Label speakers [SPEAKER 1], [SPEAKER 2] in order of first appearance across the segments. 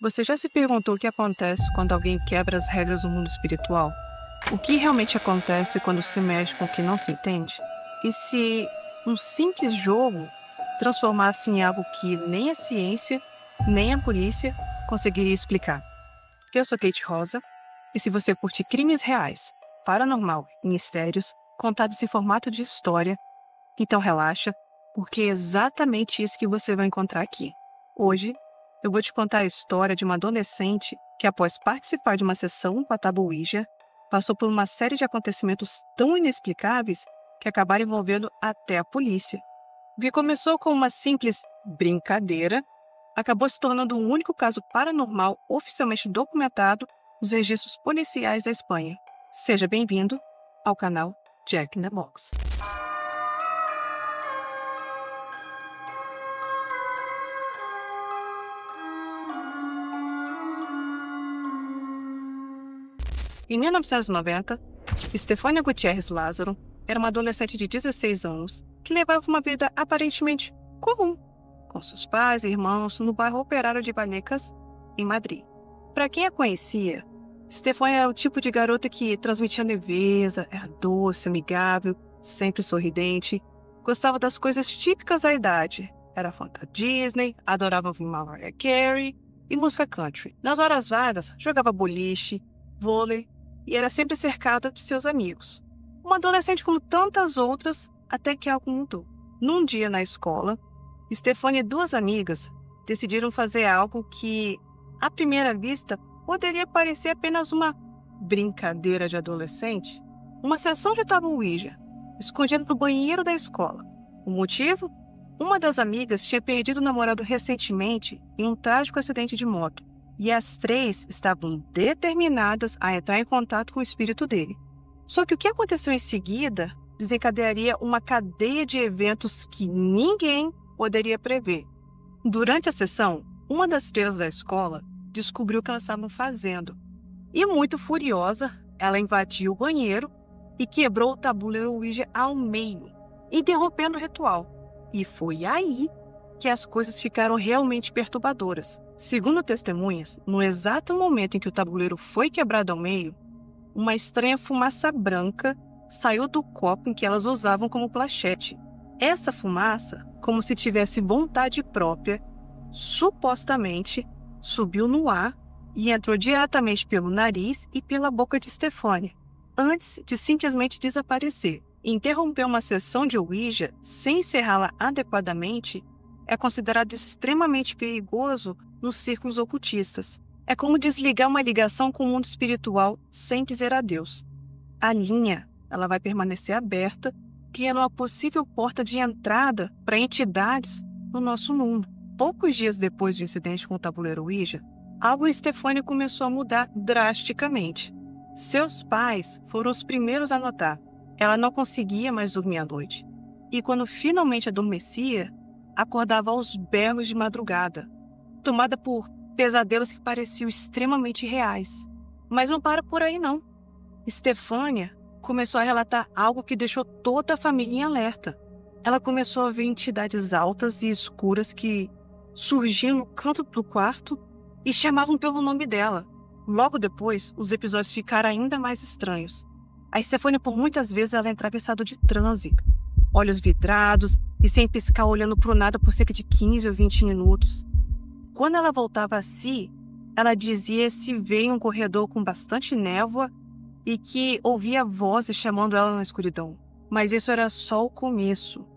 [SPEAKER 1] Você já se perguntou o que acontece quando alguém quebra as regras do mundo espiritual? O que realmente acontece quando se mexe com o que não se entende? E se um simples jogo transformasse em algo que nem a ciência, nem a polícia conseguiria explicar? Eu sou Kate Rosa, e se você curte crimes reais, paranormal e mistérios, contados em formato de história, então relaxa, porque é exatamente isso que você vai encontrar aqui. Hoje, eu vou te contar a história de uma adolescente que, após participar de uma sessão com a Tabu Ouija, passou por uma série de acontecimentos tão inexplicáveis que acabaram envolvendo até a polícia. O que começou com uma simples brincadeira acabou se tornando o único caso paranormal oficialmente documentado nos registros policiais da Espanha. Seja bem-vindo ao canal Jack in the Box. Em 1990, Estefânia Gutiérrez Lázaro era uma adolescente de 16 anos que levava uma vida aparentemente comum, com seus pais e irmãos no bairro Operário de Vallecas, em Madrid. Para quem a conhecia, Estefânia era o tipo de garota que transmitia leveza, era doce, amigável, sempre sorridente, gostava das coisas típicas da idade, era fã da Disney, adorava ouvir Mariah Carey e música country. Nas horas vagas, jogava boliche, vôlei, e era sempre cercada de seus amigos. Uma adolescente como tantas outras, até que algo mudou. Num dia na escola, Estefânia e duas amigas decidiram fazer algo que, à primeira vista, poderia parecer apenas uma brincadeira de adolescente. Uma sessão de Tabu Ouija, escondida no banheiro da escola. O motivo? Uma das amigas tinha perdido o namorado recentemente em um trágico acidente de moto. E as três estavam determinadas a entrar em contato com o espírito dele. Só que o que aconteceu em seguida desencadearia uma cadeia de eventos que ninguém poderia prever. Durante a sessão, uma das freiras da escola descobriu o que elas estavam fazendo. E muito furiosa, ela invadiu o banheiro e quebrou o tabuleiro Ouija ao meio, interrompendo o ritual. E foi aí que as coisas ficaram realmente perturbadoras. Segundo testemunhas, no exato momento em que o tabuleiro foi quebrado ao meio, uma estranha fumaça branca saiu do copo em que elas usavam como planchete. Essa fumaça, como se tivesse vontade própria, supostamente subiu no ar e entrou diretamente pelo nariz e pela boca de Estefânia, antes de simplesmente desaparecer. Interromper uma sessão de Ouija sem encerrá-la adequadamente é considerado extremamente perigoso nos círculos ocultistas. É como desligar uma ligação com o mundo espiritual sem dizer adeus. A linha, ela vai permanecer aberta, criando uma possível porta de entrada para entidades no nosso mundo. Poucos dias depois do incidente com o tabuleiro Ouija, algo em Estefânia começou a mudar drasticamente. Seus pais foram os primeiros a notar. Ela não conseguia mais dormir à noite. E quando finalmente adormecia, acordava aos berros de madrugada, tomada por pesadelos que pareciam extremamente reais. Mas não para por aí, não. Estefânia começou a relatar algo que deixou toda a família em alerta. Ela começou a ver entidades altas e escuras que surgiam no canto do quarto e chamavam pelo nome dela. Logo depois, os episódios ficaram ainda mais estranhos. A Estefânia, por muitas vezes, ela entrava em estado de transe, olhos vidrados e sem piscar, olhando para o nada por cerca de 15 ou 20 minutos. Quando ela voltava a si, ela dizia se ver em um corredor com bastante névoa e que ouvia vozes chamando ela na escuridão. Mas isso era só o começo.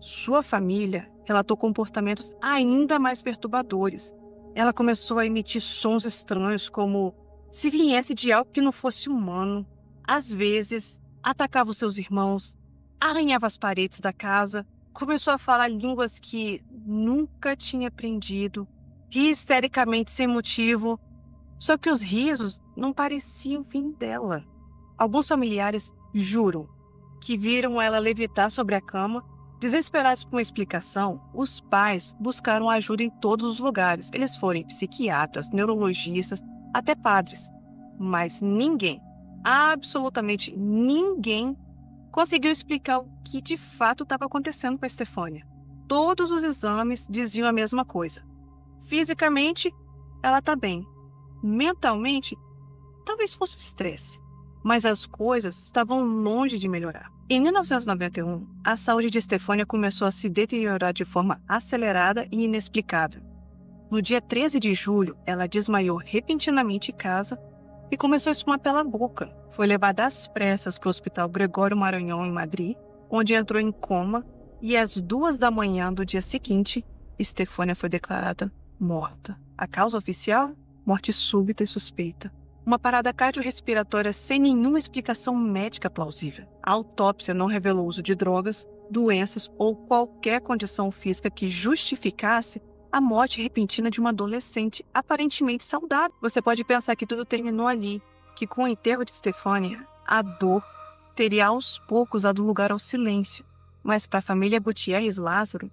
[SPEAKER 1] Sua família relatou comportamentos ainda mais perturbadores. Ela começou a emitir sons estranhos, como se viesse de algo que não fosse humano. Às vezes, atacava os seus irmãos, arranhava as paredes da casa, começou a falar línguas que nunca tinha aprendido, ria histericamente sem motivo, só que os risos não pareciam vir dela. Alguns familiares juram que viram ela levitar sobre a cama. Desesperados por uma explicação, os pais buscaram ajuda em todos os lugares. Eles foram em psiquiatras, neurologistas, até padres. Mas ninguém, absolutamente ninguém, conseguiu explicar o que de fato estava acontecendo com a Estefânia. Todos os exames diziam a mesma coisa. Fisicamente, ela tá bem. Mentalmente, talvez fosse o estresse, mas as coisas estavam longe de melhorar. Em 1991, a saúde de Stefania começou a se deteriorar de forma acelerada e inexplicável. No dia 13 de julho, ela desmaiou repentinamente em casa e começou a espumar pela boca. Foi levada às pressas para o Hospital Gregório Maranhão, em Madrid, onde entrou em coma e às 2 da manhã do dia seguinte, Stefania foi declarada morta. A causa oficial? Morte súbita e suspeita. Uma parada cardiorrespiratória sem nenhuma explicação médica plausível. A autópsia não revelou uso de drogas, doenças ou qualquer condição física que justificasse a morte repentina de uma adolescente aparentemente saudável. Você pode pensar que tudo terminou ali, que com o enterro de Stefania, a dor teria aos poucos dado lugar ao silêncio. Mas para a família Gutierrez Lázaro,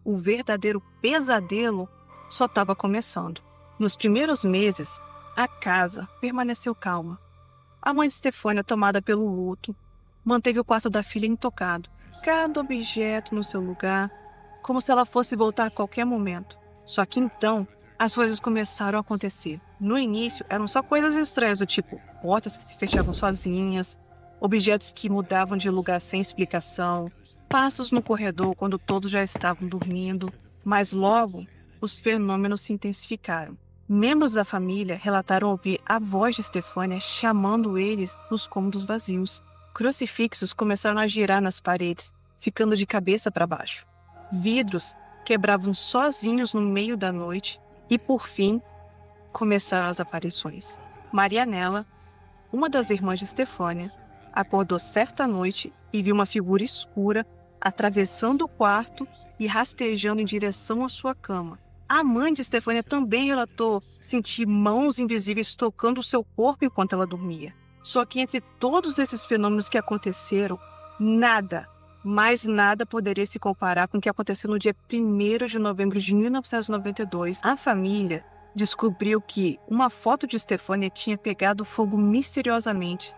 [SPEAKER 1] o verdadeiro pesadelo só estava começando. Nos primeiros meses, a casa permaneceu calma. A mãe de Stefania, tomada pelo luto, manteve o quarto da filha intocado, cada objeto no seu lugar, como se ela fosse voltar a qualquer momento. Só que então, as coisas começaram a acontecer. No início, eram só coisas estranhas, do tipo portas que se fechavam sozinhas, objetos que mudavam de lugar sem explicação, passos no corredor quando todos já estavam dormindo. Mas logo, os fenômenos se intensificaram. Membros da família relataram ouvir a voz de Stefania chamando eles nos cômodos vazios. Crucifixos começaram a girar nas paredes, ficando de cabeça para baixo. Vidros quebravam sozinhos no meio da noite e, por fim, começaram as aparições. Marianela, uma das irmãs de Stefania, acordou certa noite e viu uma figura escura atravessando o quarto e rastejando em direção à sua cama. A mãe de Stefania também relatou sentir mãos invisíveis tocando o seu corpo enquanto ela dormia. Só que entre todos esses fenômenos que aconteceram, nada, mais nada poderia se comparar com o que aconteceu no dia 1º de novembro de 1992. A família descobriu que uma foto de Stefania tinha pegado fogo misteriosamente.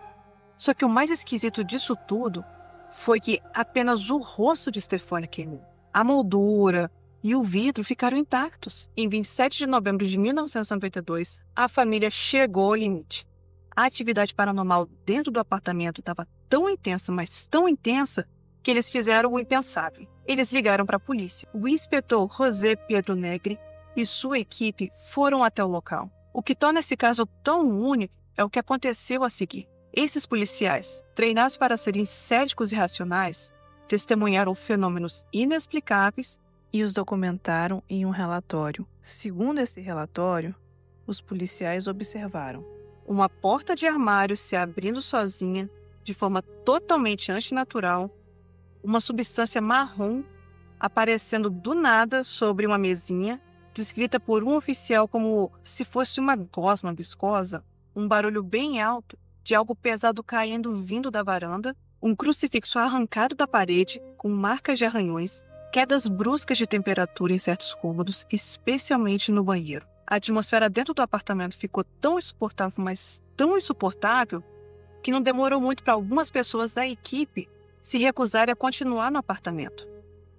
[SPEAKER 1] Só que o mais esquisito disso tudo foi que apenas o rosto de Stefania queimou. A moldura e o vidro ficaram intactos. Em 27 de novembro de 1992, a família chegou ao limite. A atividade paranormal dentro do apartamento estava tão intensa, mas tão intensa, que eles fizeram o impensável. Eles ligaram para a polícia. O inspetor José Pedro Negri e sua equipe foram até o local. O que torna esse caso tão único é o que aconteceu a seguir. Esses policiais, treinados para serem céticos e racionais, testemunharam fenômenos inexplicáveis e os documentaram em um relatório. Segundo esse relatório, os policiais observaram uma porta de armário se abrindo sozinha, de forma totalmente antinatural, uma substância marrom aparecendo do nada sobre uma mesinha, descrita por um oficial como se fosse uma gosma viscosa, um barulho bem alto de algo pesado caindo vindo da varanda, um crucifixo arrancado da parede com marcas de arranhões, quedas bruscas de temperatura em certos cômodos, especialmente no banheiro. A atmosfera dentro do apartamento ficou tão insuportável, mas tão insuportável, que não demorou muito para algumas pessoas da equipe se recusarem a continuar no apartamento.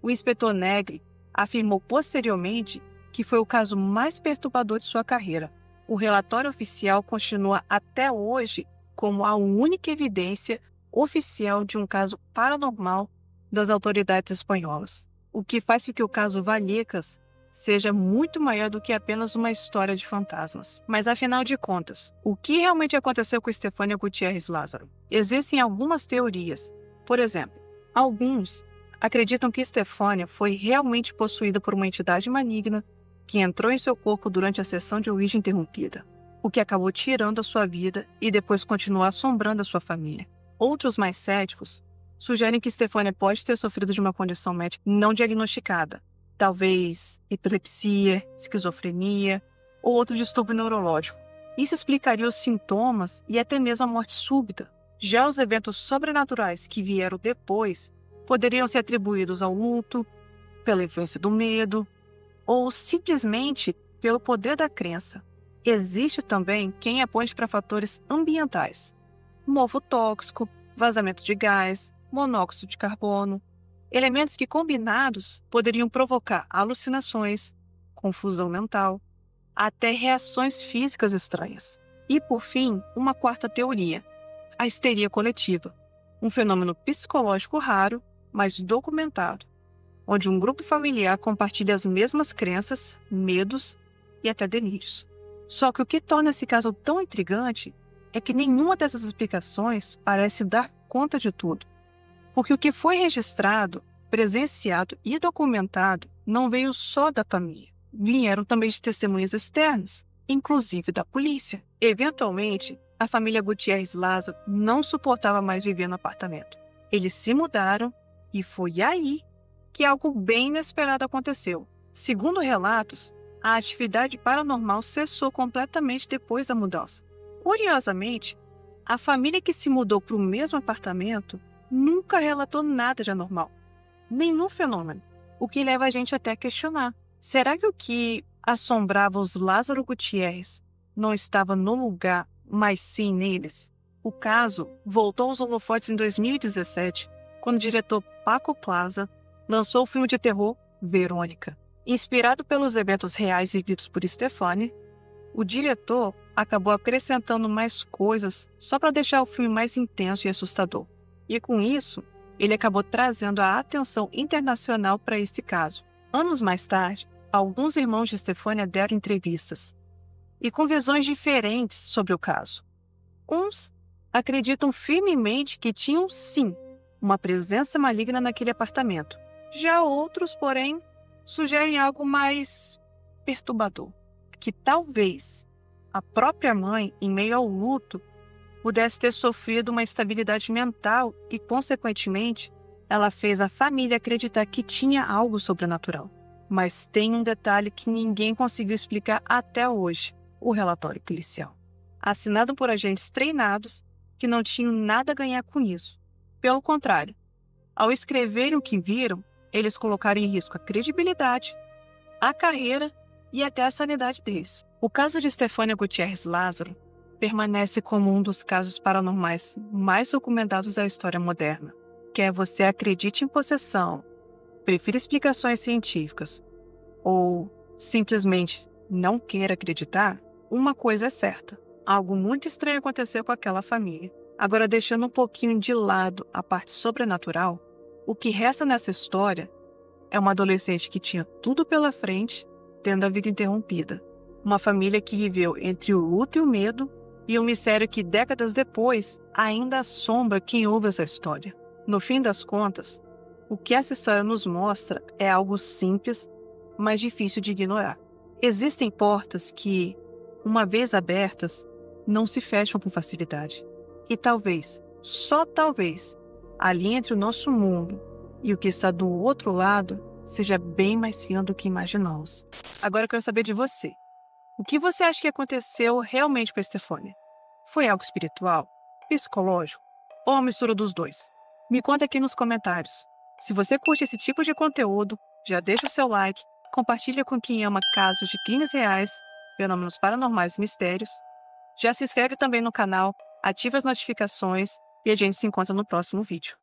[SPEAKER 1] O inspetor Negri afirmou posteriormente que foi o caso mais perturbador de sua carreira. O relatório oficial continua até hoje como a única evidência oficial de um caso paranormal das autoridades espanholas, o que faz com que o caso Vallecas seja muito maior do que apenas uma história de fantasmas. Mas, afinal de contas, o que realmente aconteceu com Stefania Gutierrez Lázaro? Existem algumas teorias. Por exemplo, alguns acreditam que Stefania foi realmente possuída por uma entidade maligna que entrou em seu corpo durante a sessão de Ouija interrompida, o que acabou tirando a sua vida e depois continuou assombrando a sua família. Outros mais céticos sugerem que Stefania pode ter sofrido de uma condição médica não diagnosticada, talvez epilepsia, esquizofrenia ou outro distúrbio neurológico. Isso explicaria os sintomas e até mesmo a morte súbita. Já os eventos sobrenaturais que vieram depois poderiam ser atribuídos ao luto, pela influência do medo ou simplesmente pelo poder da crença. Existe também quem aponte para fatores ambientais: mofo tóxico, vazamento de gás, monóxido de carbono, elementos que combinados poderiam provocar alucinações, confusão mental, até reações físicas estranhas. E, por fim, uma quarta teoria, a histeria coletiva, um fenômeno psicológico raro, mas documentado, onde um grupo familiar compartilha as mesmas crenças, medos e até delírios. Só que o que torna esse caso tão intrigante é que nenhuma dessas explicações parece dar conta de tudo. Porque o que foi registrado, presenciado e documentado não veio só da família. Vieram também de testemunhas externas, inclusive da polícia. Eventualmente, a família Gutierrez Lázaro não suportava mais viver no apartamento. Eles se mudaram e foi aí que algo bem inesperado aconteceu. Segundo relatos, a atividade paranormal cessou completamente depois da mudança. Curiosamente, a família que se mudou para o mesmo apartamento nunca relatou nada de anormal, nenhum fenômeno, o que leva a gente até a questionar. Será que o que assombrava os Lázaro Gutierrez não estava no lugar, mas sim neles? O caso voltou aos holofotes em 2017, quando o diretor Paco Plaza lançou o filme de terror Verônica. Inspirado pelos eventos reais vividos por Stefani, o diretor acabou acrescentando mais coisas só para deixar o filme mais intenso e assustador. E com isso, ele acabou trazendo a atenção internacional para esse caso. Anos mais tarde, alguns irmãos de Stefania deram entrevistas, e com visões diferentes sobre o caso. Uns acreditam firmemente que tinham, sim, uma presença maligna naquele apartamento. Já outros, porém, sugerem algo mais perturbador, que talvez a própria mãe, em meio ao luto, pudesse ter sofrido uma instabilidade mental e, consequentemente, ela fez a família acreditar que tinha algo sobrenatural. Mas tem um detalhe que ninguém conseguiu explicar até hoje: o relatório policial, assinado por agentes treinados que não tinham nada a ganhar com isso. Pelo contrário, ao escreverem o que viram, eles colocaram em risco a credibilidade, a carreira e até a sanidade deles. O caso de Stefania Gutierrez Lázaro permanece como um dos casos paranormais mais documentados da história moderna. Quer você acredite em possessão, prefira explicações científicas ou simplesmente não queira acreditar, uma coisa é certa: algo muito estranho aconteceu com aquela família. Agora, deixando um pouquinho de lado a parte sobrenatural, o que resta nessa história é uma adolescente que tinha tudo pela frente, tendo a vida interrompida. Uma família que viveu entre o luto e o medo, e um mistério que décadas depois ainda assombra quem ouve essa história. No fim das contas, o que essa história nos mostra é algo simples, mas difícil de ignorar. Existem portas que, uma vez abertas, não se fecham com facilidade. E talvez, só talvez, ali entre o nosso mundo e o que está do outro lado seja bem mais fino do que imaginamos. Agora eu quero saber de você. O que você acha que aconteceu realmente com a Stefania? Foi algo espiritual, psicológico ou uma mistura dos dois? Me conta aqui nos comentários. Se você curte esse tipo de conteúdo, já deixa o seu like, compartilha com quem ama casos de crimes reais, fenômenos paranormais e mistérios. Já se inscreve também no canal, ativa as notificações e a gente se encontra no próximo vídeo.